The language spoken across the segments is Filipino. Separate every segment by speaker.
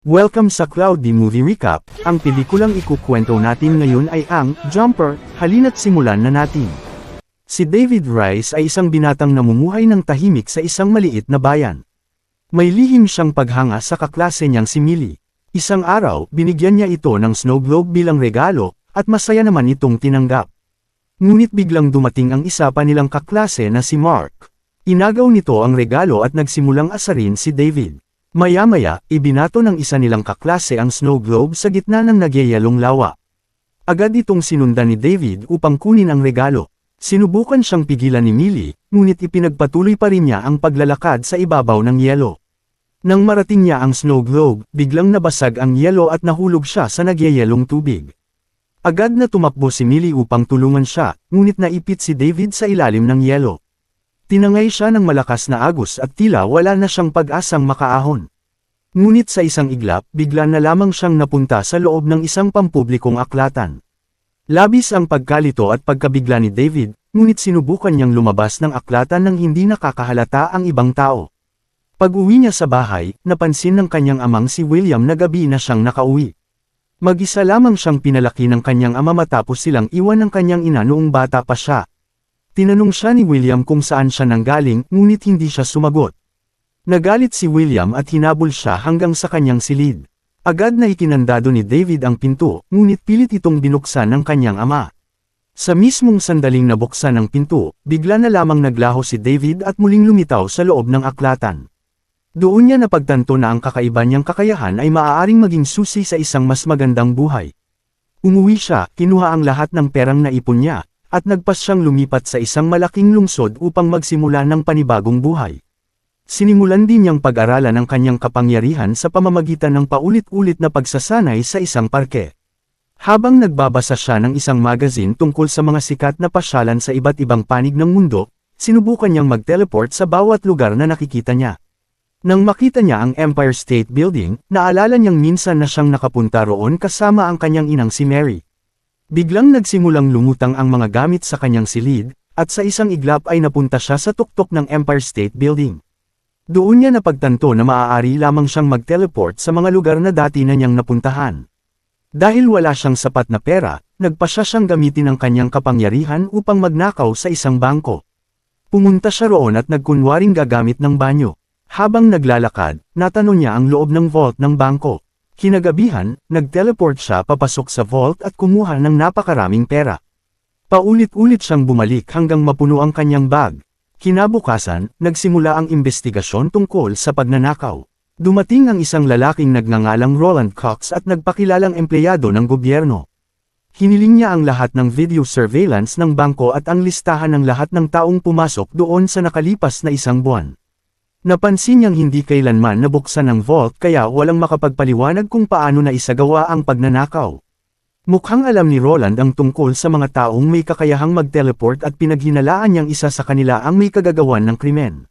Speaker 1: Welcome sa Cloudy Movie Recap. Ang pelikulang ikukwento natin ngayon ay ang Jumper. Halina't simulan na natin. Si David Rice ay isang binatang namumuhay ng tahimik sa isang maliit na bayan. May lihim siyang paghanga sa kaklase niyang si Millie. Isang araw, binigyan niya ito ng snow globe bilang regalo, at masaya naman itong tinanggap. Ngunit biglang dumating ang isa pa nilang kaklase na si Mark. Inagaw nito ang regalo at nagsimulang asarin si David. Maya-maya, ibinato ng isa nilang kaklase ang snow globe sa gitna ng nagyayalong lawa. Agad itong sinundan ni David upang kunin ang regalo. Sinubukan siyang pigilan ni Millie, ngunit ipinagpatuloy pa rin niya ang paglalakad sa ibabaw ng yelo. Nang marating niya ang snow globe, biglang nabasag ang yelo at nahulog siya sa nagyayalong tubig. Agad na tumakbo si Millie upang tulungan siya, ngunit naipit si David sa ilalim ng yelo. Tinangay siya ng malakas na agos at tila wala na siyang pag-asang makaahon. Ngunit sa isang iglap, bigla na lamang siyang napunta sa loob ng isang pampublikong aklatan. Labis ang pagkalito at pagkabigla ni David, ngunit sinubukan niyang lumabas ng aklatan nang hindi nakakahalata ang ibang tao. Pag-uwi niya sa bahay, napansin ng kanyang amang si William na gabi na siyang nakauwi. Mag-isa lamang siyang pinalaki ng kanyang ama matapos silang iwan ng kanyang ina noong bata pa siya. Tinanong siya ni William kung saan siya nanggaling, ngunit hindi siya sumagot. Nagalit si William at hinabol siya hanggang sa kanyang silid. Agad na ikinandado ni David ang pinto, ngunit pilit itong binuksan ng kanyang ama. Sa mismong sandaling nabuksan ng pinto, bigla na lamang naglaho si David at muling lumitaw sa loob ng aklatan. Doon niya napagtanto na ang kakaiba niyang kakayahan ay maaaring maging susi sa isang mas magandang buhay. Umuwi siya, kinuha ang lahat ng perang naipon niya, at nagpas siyang lumipat sa isang malaking lungsod upang magsimula ng panibagong buhay. Sinimulan din niyang pag-aralan ang kanyang kapangyarihan sa pamamagitan ng paulit-ulit na pagsasanay sa isang parke. Habang nagbabasa siya ng isang magazine tungkol sa mga sikat na pasyalan sa iba't ibang panig ng mundo, sinubukan niyang mag-teleport sa bawat lugar na nakikita niya. Nang makita niya ang Empire State Building, naalala niyang minsan na siyang nakapunta roon kasama ang kanyang inang si Mary. Biglang nagsimulang lumutang ang mga gamit sa kanyang silid, at sa isang iglap ay napunta siya sa tuktok ng Empire State Building. Doon niya napagtanto na maaari lamang siyang mag-teleport sa mga lugar na dati na niyang napuntahan. Dahil wala siyang sapat na pera, nagpasya siyang gamitin ang kanyang kapangyarihan upang magnakaw sa isang bangko. Pumunta siya roon at nagkunwaring gagamit ng banyo. Habang naglalakad, natanong niya ang loob ng vault ng bangko. Kinagabihan, nag-teleport siya papasok sa vault at kumuha ng napakaraming pera. Paulit-ulit siyang bumalik hanggang mapuno ang kanyang bag. Kinabukasan, nagsimula ang investigasyon tungkol sa pagnanakaw. Dumating ang isang lalaking nagngangalang Roland Cox at nagpakilalang empleyado ng gobyerno. Hiniling niya ang lahat ng video surveillance ng bangko at ang listahan ng lahat ng taong pumasok doon sa nakalipas na isang buwan. Napansin niyang hindi kailanman nabuksan ang vault kaya walang makapagpaliwanag kung paano na isagawa ang pagnanakaw. Mukhang alam ni Roland ang tungkol sa mga taong may kakayahang mag-teleport at pinaghinalaan niyang isa sa kanila ang may kagagawan ng krimen.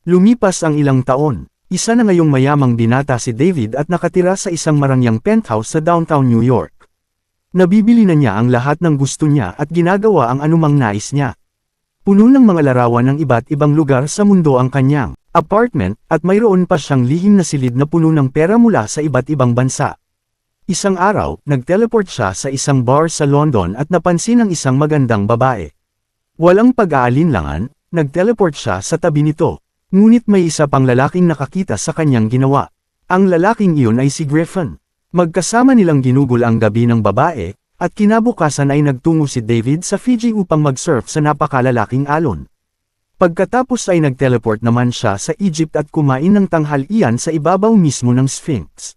Speaker 1: Lumipas ang ilang taon, isa na ngayong mayamang binata si David at nakatira sa isang marangyang penthouse sa downtown New York. Nabibili na niya ang lahat ng gusto niya at ginagawa ang anumang nais niya. Puno ng mga larawan ng iba't ibang lugar sa mundo ang kanyang apartment, at mayroon pa siyang lihim na silid na puno ng pera mula sa iba't ibang bansa. Isang araw, nag-teleport siya sa isang bar sa London at napansin ang isang magandang babae. Walang pag-aalinlangan, nag-teleport siya sa tabi nito. Ngunit may isa pang lalaking nakakita sa kanyang ginawa. Ang lalaking iyon ay si Griffin. Magkasama nilang ginugol ang gabi ng babae, at kinabukasan ay nagtungo si David sa Fiji upang mag-surf sa napakalalaking alon. Pagkatapos ay nag-teleport naman siya sa Egypt at kumain ng tanghalian sa ibabaw mismo ng Sphinx.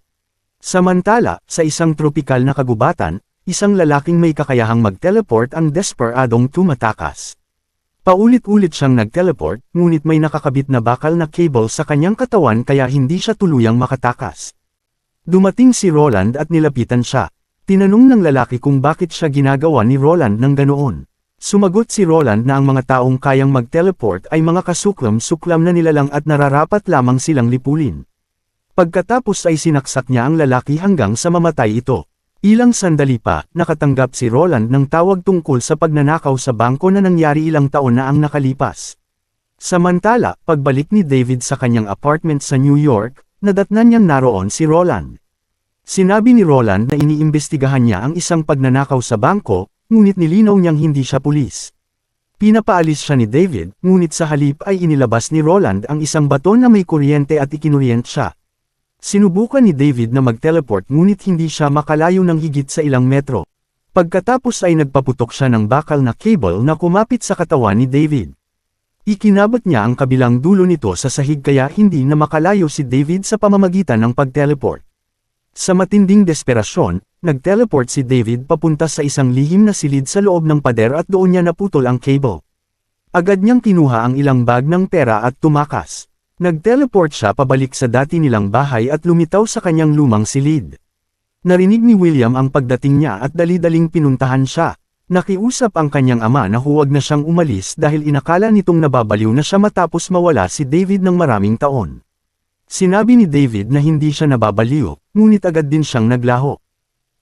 Speaker 1: Samantala, sa isang tropikal na kagubatan, isang lalaking may kakayahang mag-teleport ang desperadong tumatakas. Paulit-ulit siyang nag-teleport, ngunit may nakakabit na bakal na cable sa kanyang katawan kaya hindi siya tuluyang makatakas. Dumating si Roland at nilapitan siya. Tinanong ng lalaki kung bakit siya ginagawa ni Roland ng ganoon. Sumagot si Roland na ang mga taong kayang mag-teleport ay mga kasuklam-suklam na nilalang at nararapat lamang silang lipulin. Pagkatapos ay sinaksak niya ang lalaki hanggang sa mamatay ito. Ilang sandali pa, nakatanggap si Roland ng tawag tungkol sa pagnanakaw sa bangko na nangyari ilang taon na ang nakalipas. Samantala, pagbalik ni David sa kanyang apartment sa New York, nadatnan niyang naroon si Roland. Sinabi ni Roland na iniimbestigahan niya ang isang pagnanakaw sa bangko, ngunit nilinaw niyang hindi siya pulis. Pinapaalis siya ni David, ngunit sa halip ay inilabas ni Roland ang isang baton na may kuryente at ikinuryente siya. Sinubukan ni David na mag-teleport ngunit hindi siya makalayo ng higit sa ilang metro. Pagkatapos ay nagpaputok siya ng bakal na cable na kumapit sa katawan ni David. Ikinabot niya ang kabilang dulo nito sa sahig kaya hindi na makalayo si David sa pamamagitan ng pag-teleport. Sa matinding desperasyon, nag-teleport si David papunta sa isang lihim na silid sa loob ng pader at doon niya naputol ang cable. Agad niyang kinuha ang ilang bag ng pera at tumakas. Nag-teleport siya pabalik sa dati nilang bahay at lumitaw sa kanyang lumang silid. Narinig ni William ang pagdating niya at dali-daling pinuntahan siya. Nakiusap ang kanyang ama na huwag na siyang umalis dahil inakala nitong nababaliw na siya matapos mawala si David ng maraming taon. Sinabi ni David na hindi siya nababaliw, ngunit agad din siyang naglaho.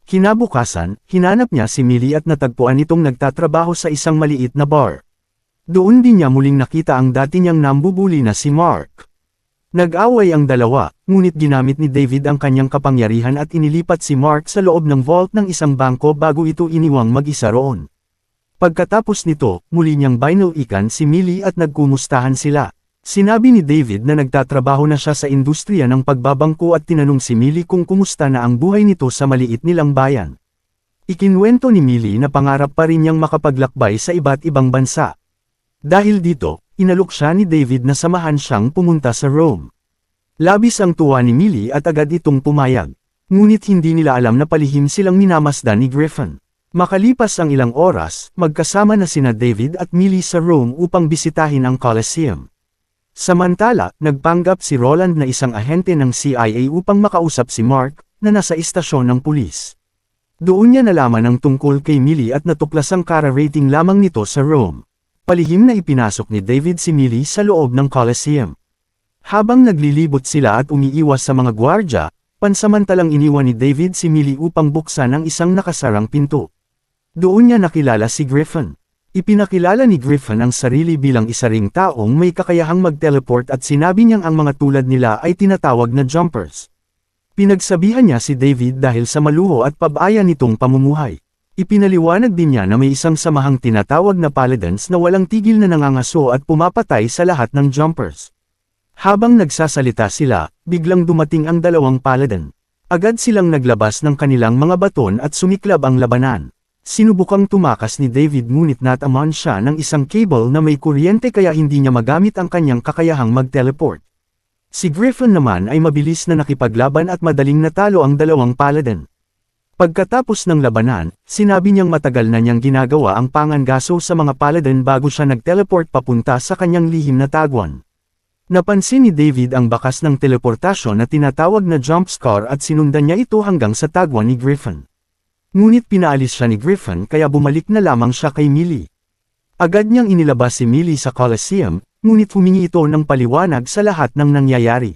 Speaker 1: Kinabukasan, hinanap niya si Millie at natagpuan itong nagtatrabaho sa isang maliit na bar. Doon din niya muling nakita ang dati niyang nambubuli na si Mark. Nag-away ang dalawa, ngunit ginamit ni David ang kanyang kapangyarihan at inilipat si Mark sa loob ng vault ng isang bangko bago ito iniwang mag-isa roon. Pagkatapos nito, muli niyang binalikan si Millie at nagkumustahan sila. Sinabi ni David na nagtatrabaho na siya sa industriya ng pagbabangko at tinanong si Millie kung kumusta na ang buhay nito sa maliit nilang bayan. Ikinwento ni Millie na pangarap pa rin niyang makapaglakbay sa iba't ibang bansa. Dahil dito, inalok siya ni David na samahan siyang pumunta sa Rome. Labis ang tuwa ni Millie at agad itong pumayag. Ngunit hindi nila alam na palihim silang minamasdan ni Griffin. Makalipas ang ilang oras, magkasama na sina David at Millie sa Rome upang bisitahin ang Colosseum. Samantala, nagpanggap si Roland na isang ahente ng CIA upang makausap si Mark, na nasa istasyon ng pulis. Doon niya nalaman ang tungkol kay Millie at natuklasang kara-rating lamang nito sa Rome. Palihim na ipinasok ni David si Millie sa loob ng Colosseum. Habang naglilibot sila at umiiwas sa mga gwardya, pansamantalang iniwan ni David si Millie upang buksan ang isang nakasarang pinto. Doon niya nakilala si Griffin. Ipinakilala ni Griffin ang sarili bilang isa ring taong may kakayahang mag-teleport at sinabi niyang ang mga tulad nila ay tinatawag na jumpers. Pinagsabihan niya si David dahil sa maluho at pabaya nitong pamumuhay. Ipinaliwanag din niya na may isang samahang tinatawag na paladins na walang tigil na nangangaso at pumapatay sa lahat ng jumpers. Habang nagsasalita sila, biglang dumating ang dalawang paladin. Agad silang naglabas ng kanilang mga baton at sumiklab ang labanan. Sinubukang tumakas ni David ngunit natamaan siya ng isang cable na may kuryente kaya hindi niya magamit ang kanyang kakayahang mag-teleport. Si Griffin naman ay mabilis na nakipaglaban at madaling natalo ang dalawang paladin. Pagkatapos ng labanan, sinabi niyang matagal na niyang ginagawa ang pangangaso sa mga paladin bago siya nag-teleport papunta sa kanyang lihim na tagwan. Napansin ni David ang bakas ng teleportasyon na tinatawag na jump scare at sinundan niya ito hanggang sa tagwan ni Griffin. Ngunit pinaalis siya ni Griffin kaya bumalik na lamang siya kay Millie. Agad niyang inilabas si Millie sa Colosseum, ngunit humingi ito ng paliwanag sa lahat ng nangyayari.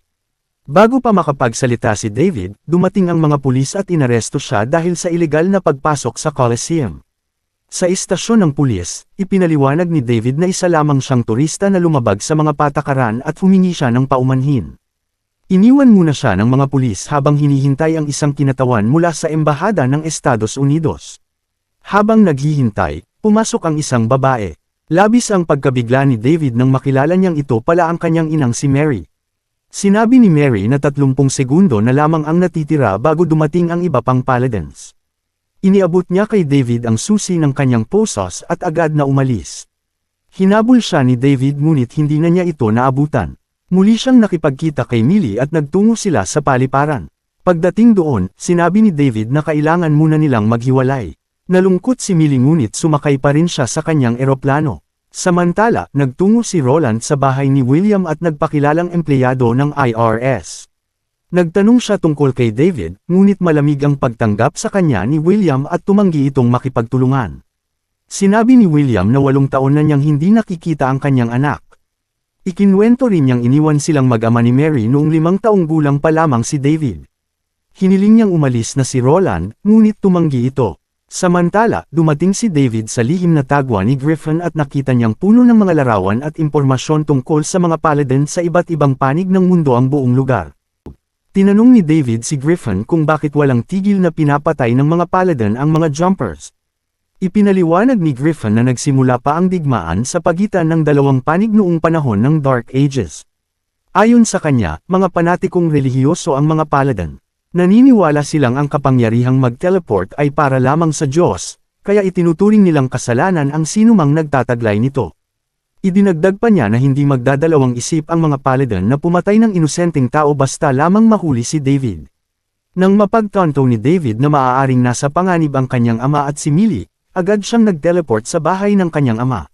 Speaker 1: Bago pa makapagsalita si David, dumating ang mga pulis at inaresto siya dahil sa ilegal na pagpasok sa Colosseum. Sa istasyon ng pulis, ipinaliwanag ni David na isa lamang siyang turista na lumabag sa mga patakaran at humingi siya ng paumanhin. Iniwan muna siya ng mga pulis habang hinihintay ang isang kinatawan mula sa embahada ng Estados Unidos. Habang naghihintay, pumasok ang isang babae. Labis ang pagkabigla ni David nang makilala niyang ito pala ang kanyang inang si Mary. Sinabi ni Mary na 30 segundo na lamang ang natitira bago dumating ang iba pang paladins. Iniabot niya kay David ang susi ng kanyang posos at agad na umalis. Hinabol siya ni David ngunit hindi na niya ito naabutan. Muli siyang nakipagkita kay Millie at nagtungo sila sa paliparan. Pagdating doon, sinabi ni David na kailangan muna nilang maghiwalay. Nalungkot si Millie ngunit sumakay pa rin siya sa kanyang eroplano. Samantala, nagtungo si Roland sa bahay ni William at nagpakilalang empleyado ng IRS. Nagtanong siya tungkol kay David, ngunit malamig ang pagtanggap sa kanya ni William at tumanggi itong makipagtulungan. Sinabi ni William na 8 taon na niyang hindi nakikita ang kanyang anak. Ikinwento rin niyang iniwan silang mag-ama ni Mary noong 5 taong gulang pa lamang si David. Hiniling niyang umalis na si Roland, ngunit tumanggi ito. Samantala, dumating si David sa lihim na tagwa ni Griffin at nakita niyang puno ng mga larawan at impormasyon tungkol sa mga paladin sa iba't ibang panig ng mundo ang buong lugar. Tinanong ni David si Griffin kung bakit walang tigil na pinapatay ng mga Paladin ang mga Jumpers. Ipinaliwanag ni Griffin na nagsimula pa ang digmaan sa pagitan ng dalawang panig noong panahon ng Dark Ages. Ayon sa kanya, mga panatikong relihiyoso ang mga Paladin. Naniniwala silang ang kapangyarihang mag-teleport ay para lamang sa Diyos, kaya itinuturing nilang kasalanan ang sinumang nagtataglay nito. Idinagdag pa niya na hindi magdadalawang isip ang mga Paladin na pumatay ng inosenteng tao basta lamang mahuli si David. Nang mapagtanto ni David na maaaring nasa panganib ang kanyang ama at si Millie, agad siyang nag-teleport sa bahay ng kanyang ama.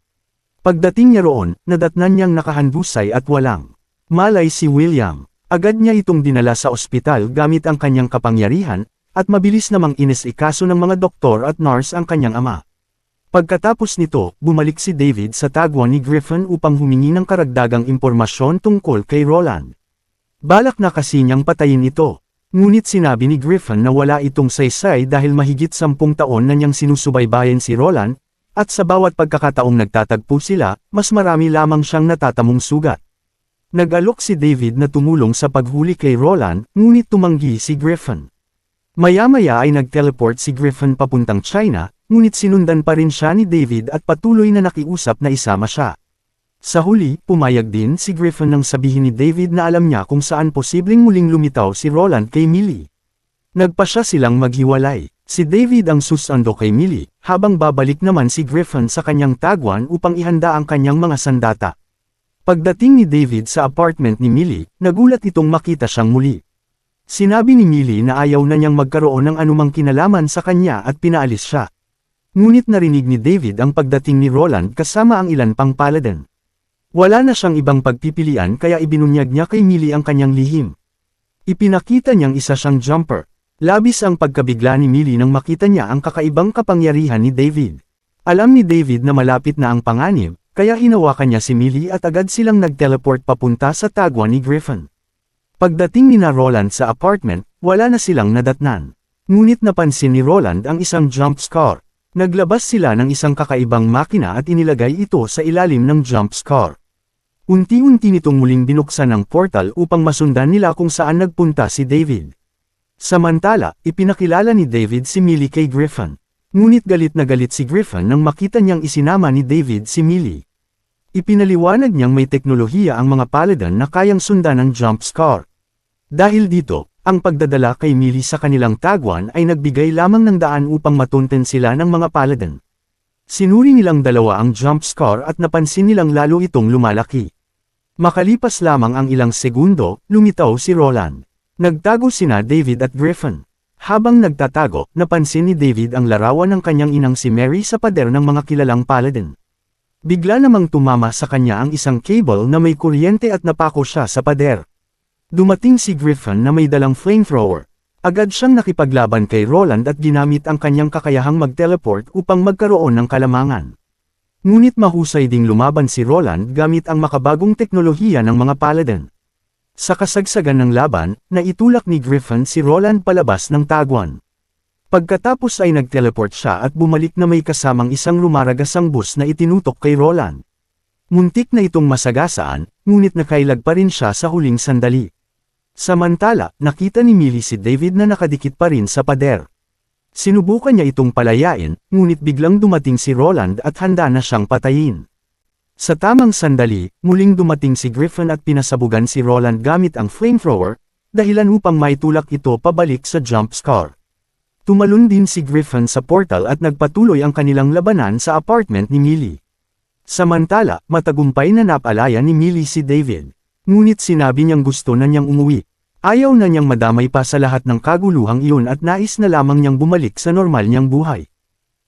Speaker 1: Pagdating niya roon, nadatnan niyang nakahandusay at walang malay si William. Agad niya itong dinala sa ospital gamit ang kanyang kapangyarihan, at mabilis namang inisikaso ng mga doktor at nurse ang kanyang ama. Pagkatapos nito, bumalik si David sa tagwan ni Griffin upang humingi ng karagdagang impormasyon tungkol kay Roland. Balak na kasi niyang patayin ito. Ngunit sinabi ni Griffin na wala itong saysay dahil mahigit 10 taon na niyang sinusubaybayan si Roland, at sa bawat pagkakataong nagtatagpo sila, mas marami lamang siyang natatamong sugat. Nag-alok si David na tumulong sa paghuli kay Roland, ngunit tumanggi si Griffin. Maya-maya ay nag-teleport si Griffin papuntang China, ngunit sinundan pa rin siya ni David at patuloy na nakiusap na isama siya. Sa huli, pumayag din si Griffin nang sabihin ni David na alam niya kung saan posibleng muling lumitaw si Roland kay Millie. Nagpasya silang maghiwalay. Si David ang susando kay Millie, habang babalik naman si Griffin sa kanyang tagwan upang ihanda ang kanyang mga sandata. Pagdating ni David sa apartment ni Millie, nagulat itong makita siyang muli. Sinabi ni Millie na ayaw na niyang magkaroon ng anumang kinalaman sa kanya at pinaalis siya. Ngunit narinig ni David ang pagdating ni Roland kasama ang ilan pang Paladin. Wala na siyang ibang pagpipilian kaya ibinunyag niya kay Millie ang kanyang lihim. Ipinakita niyang isa siyang Jumper. Labis ang pagkabigla ni Millie nang makita niya ang kakaibang kapangyarihan ni David. Alam ni David na malapit na ang panganib, kaya hinawakan niya si Millie at agad silang nag-teleport papunta sa tagwan ni Griffin. Pagdating ni Roland sa apartment, wala na silang nadatnan. Ngunit napansin ni Roland ang isang jump scare. Naglabas sila ng isang kakaibang makina at inilagay ito sa ilalim ng jump scare. Unti-unti nitong muling binuksan ang portal upang masundan nila kung saan nagpunta si David. Samantala, ipinakilala ni David si Millie kay Griffin. Ngunit galit na galit si Griffin nang makita niyang isinama ni David si Millie. Ipinaliwanag niyang may teknolohiya ang mga Paladin na kayang sundan ng jump scare. Dahil dito, ang pagdadala kay Millie sa kanilang tagwan ay nagbigay lamang ng daan upang matunten sila ng mga Paladin. Sinuri nilang dalawa ang jump scare at napansin nilang lalo itong lumalaki. Makalipas lamang ang ilang segundo, lumitaw si Roland. Nagtago sina David at Griffin. Habang nagtatago, napansin ni David ang larawan ng kanyang inang si Mary sa pader ng mga kilalang Paladin. Bigla namang tumama sa kanya ang isang cable na may kuryente at napako siya sa pader. Dumating si Griffin na may dalang flamethrower. Agad siyang nakipaglaban kay Roland at ginamit ang kanyang kakayahang mag-teleport upang magkaroon ng kalamangan. Ngunit mahusay ding lumaban si Roland gamit ang makabagong teknolohiya ng mga Paladin. Sa kasagsagan ng laban, naitulak ni Griffin si Roland palabas ng tagwan. Pagkatapos ay nag-teleport siya at bumalik na may kasamang isang lumaragasang bus na itinutok kay Roland. Muntik na itong masagasaan, ngunit nakailag pa rin siya sa huling sandali. Samantala, nakita ni Millie si David na nakadikit pa rin sa pader. Sinubukan niya itong palayain, ngunit biglang dumating si Roland at handa na siyang patayin. Sa tamang sandali, muling dumating si Griffin at pinasabugan si Roland gamit ang flamethrower, dahilan upang maitulak ito pabalik sa jump scare. Tumalon din si Griffin sa portal at nagpatuloy ang kanilang labanan sa apartment ni Millie. Samantala, matagumpay na napalaya ni Millie si David. Ngunit sinabi niyang gusto na niyang umuwi. Ayaw na niyang madamay pa sa lahat ng kaguluhang iyon at nais na lamang niyang bumalik sa normal niyang buhay.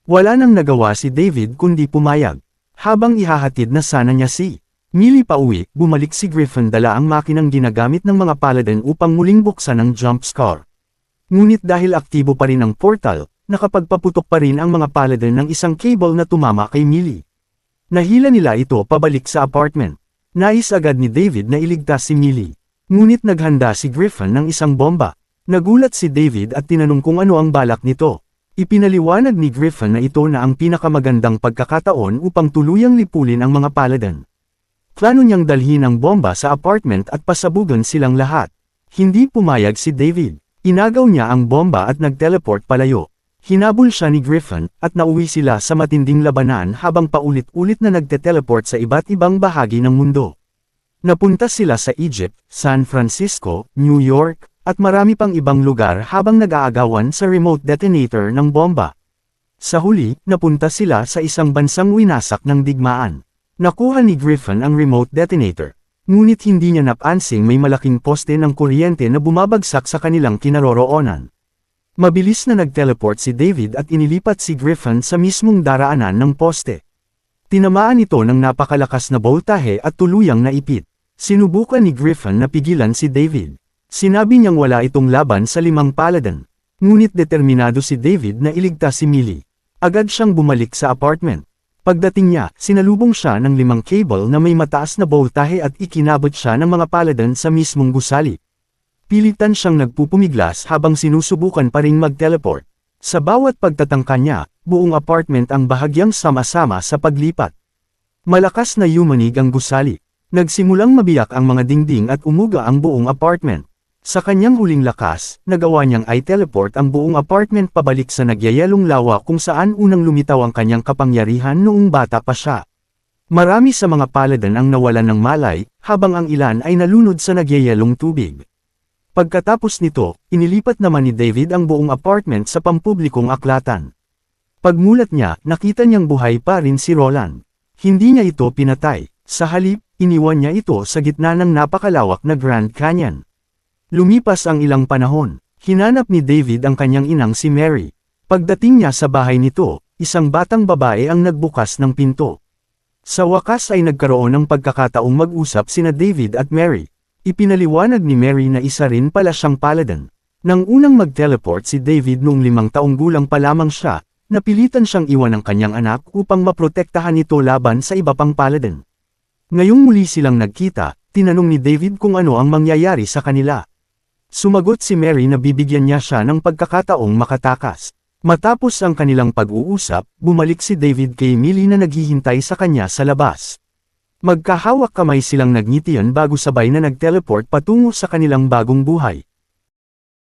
Speaker 1: Wala nang nagawa si David kundi pumayag. Habang ihahatid na sana niya si Millie pauwi, bumalik si Griffin dala ang makinang ginagamit ng mga Paladin upang muling buksan ang jump scare. Ngunit dahil aktibo pa rin ang portal, nakapagpaputok pa rin ang mga Paladin ng isang cable na tumama kay Millie. Nahila nila ito pabalik sa apartment. Nais agad ni David na iligtas si Millie. Ngunit naghanda si Griffin ng isang bomba. Nagulat si David at tinanong kung ano ang balak nito. Ipinaliwanag ni Griffin na ito na ang pinakamagandang pagkakataon upang tuluyang lipulin ang mga Paladin. Plano niyang dalhin ang bomba sa apartment at pasabugan silang lahat. Hindi pumayag si David. Inagaw niya ang bomba at nag-teleport palayo. Hinabol siya ni Griffin, at nauwi sila sa matinding labanan habang paulit-ulit na nagte-teleport sa iba't ibang bahagi ng mundo. Napunta sila sa Egypt, San Francisco, New York, at marami pang ibang lugar habang nag-aagawan sa remote detonator ng bomba. Sa huli, napunta sila sa isang bansang winasak ng digmaan. Nakuha ni Griffin ang remote detonator. Ngunit hindi niya napansing may malaking poste ng kuryente na bumabagsak sa kanilang kinaroroonan. Mabilis na nag-teleport si David at inilipat si Griffin sa mismong daraanan ng poste. Tinamaan ito ng napakalakas na boltahe at tuluyang naipit. Sinubukan ni Griffin na pigilan si David. Sinabi niyang wala itong laban sa 5 paladin. Ngunit determinado si David na iligtas si Millie. Agad siyang bumalik sa apartment. Pagdating niya, sinalubong siya ng 5 cable na may mataas na boltahe at ikinabot siya ng mga paladin sa mismong gusali. Pilitan siyang nagpupumiglas habang sinusubukan pa ring mag-teleport. Sa bawat pagtatangka niya, buong apartment ang bahagyang sama-sama sa paglipat. Malakas na yumanig ang gusali. Nagsimulang mabiyak ang mga dingding at umuga ang buong apartment. Sa kanyang huling lakas, nagawa niyang i-teleport ang buong apartment pabalik sa nagyayelong lawa kung saan unang lumitaw ang kanyang kapangyarihan noong bata pa siya. Marami sa mga paladin ang nawalan ng malay, habang ang ilan ay nalunod sa nagyayelong tubig. Pagkatapos nito, inilipat naman ni David ang buong apartment sa pampublikong aklatan. Pagmulat niya, nakita niyang buhay pa rin si Roland. Hindi niya ito pinatay. Sa halip, iniwan niya ito sa gitna ng napakalawak na Grand Canyon. Lumipas ang ilang panahon. Hinanap ni David ang kanyang inang si Mary. Pagdating niya sa bahay nito, isang batang babae ang nagbukas ng pinto. Sa wakas ay nagkaroon ng pagkakataong mag-usap sina David at Mary. Ipinaliwanag ni Mary na isa rin pala siyang paladin. Nang unang mag-teleport si David noong 5 taong gulang pa lamang siya, napilitan siyang iwan ang kanyang anak upang maprotektahan ito laban sa iba pang paladin. Ngayong muli silang nagkita, tinanong ni David kung ano ang mangyayari sa kanila. Sumagot si Mary na bibigyan niya siya ng pagkakataong makatakas. Matapos ang kanilang pag-uusap, bumalik si David kay Millie na naghihintay sa kanya sa labas. Magkahawak kamay silang nagngitian bago sabay na nag-teleport patungo sa kanilang bagong buhay.